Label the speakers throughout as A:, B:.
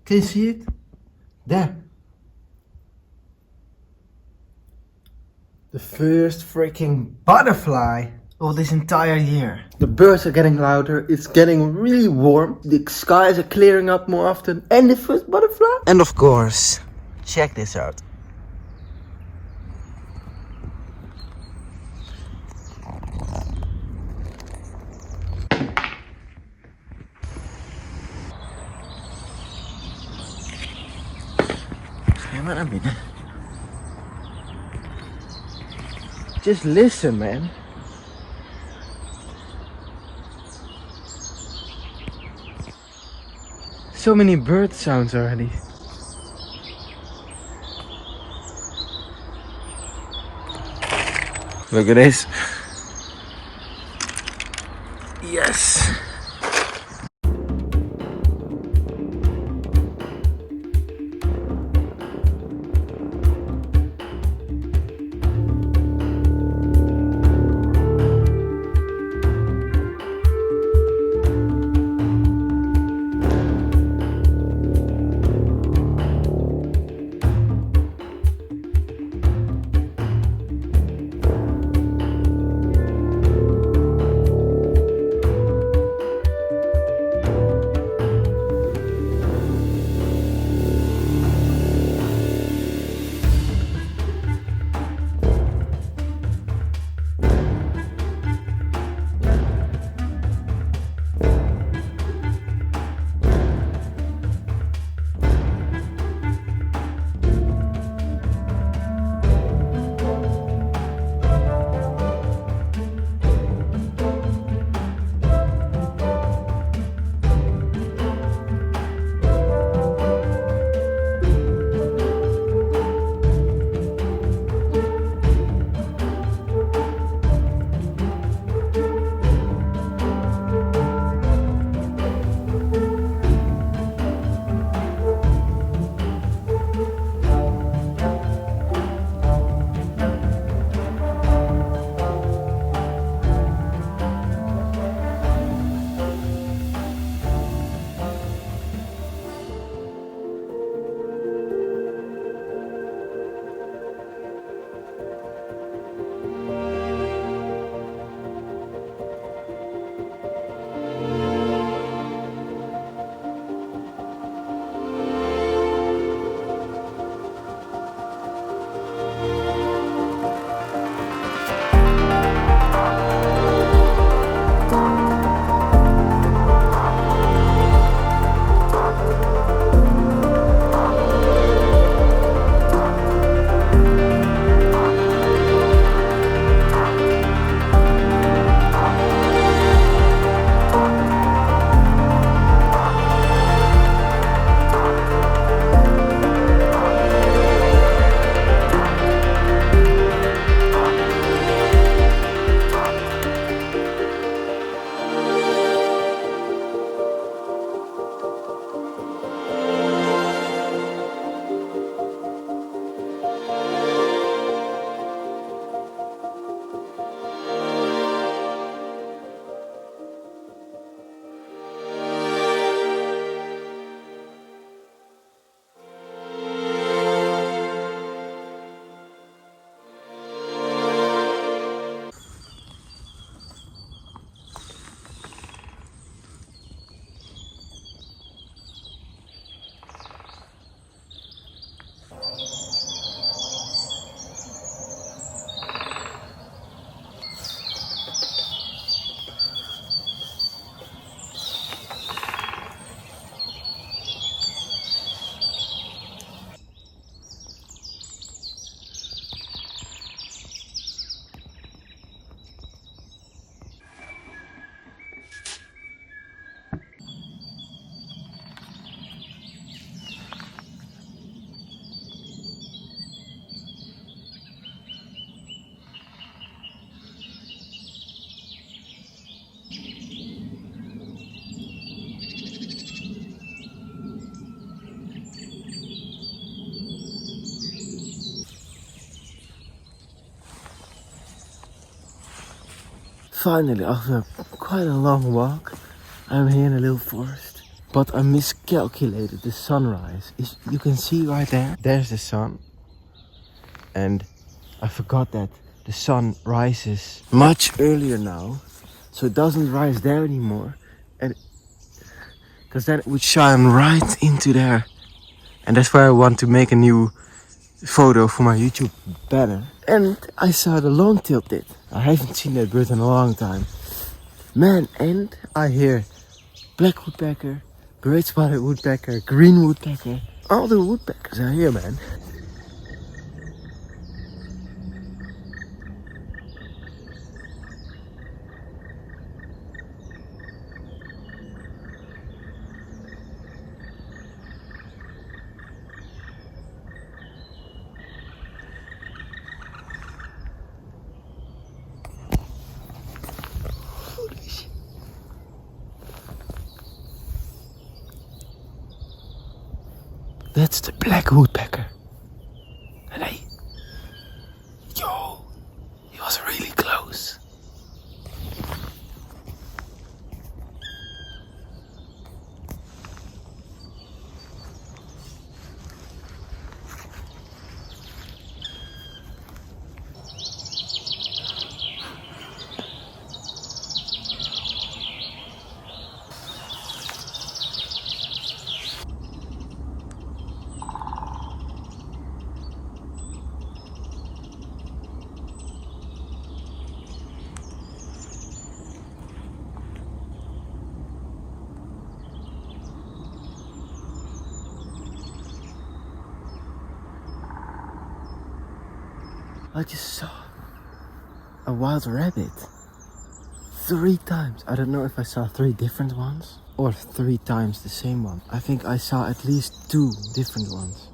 A: Can you see it? There. The first freaking butterfly of this entire year. The birds are getting louder, it's getting really warm, the skies are clearing up more often, and the first butterfly. And of course, check this out. Just listen, man. So many bird sounds already. Look at this. Yes. Finally, after quite a long walk, I'm here in a little forest. But I miscalculated the sunrise. You can see right there, there's the sun. And I forgot that the sun rises much earlier now. So it doesn't rise there anymore. And because then it would shine right into there. And that's why I want to make a new photo for my YouTube banner. And I saw the long-tailed tit. I haven't seen that bird in a long time. Man, and I hear black woodpecker, great spotted woodpecker, green woodpecker. All the woodpeckers are here, man. That's the black woodpecker. And he was really close. I just saw a wild rabbit 3 times. I don't know if I saw 3 different ones or 3 times the same one. I think I saw at least 2 different ones.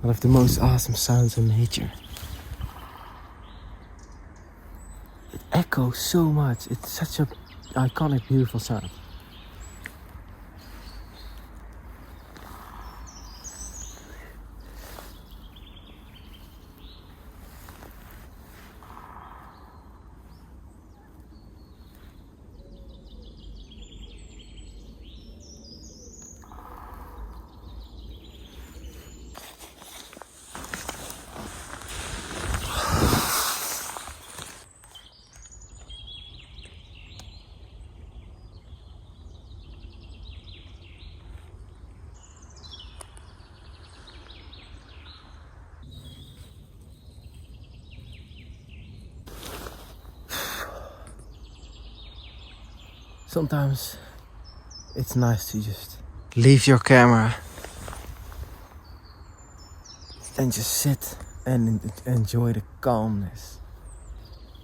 A: One of the most awesome sounds in nature. It echoes so much. It's such a iconic, beautiful sound. Sometimes it's nice to just leave your camera and just sit and enjoy the calmness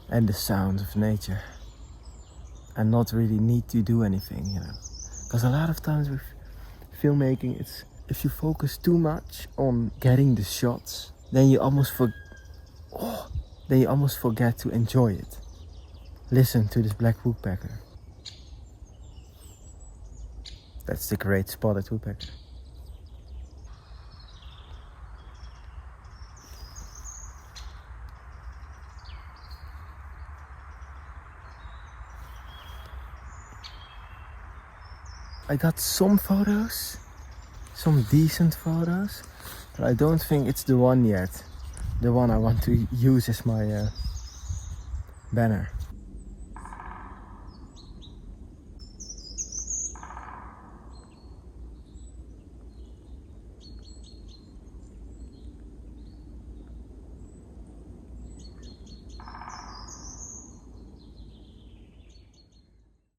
A: and the sounds of nature and not really need to do anything, you know. Because a lot of times with filmmaking, it's if you focus too much on getting the shots, then you almost forget to enjoy it. Listen to this black woodpecker. That's the great spotted woodpecker. I got some photos, some decent photos, but I don't think it's the one yet. The one I want to use as my banner.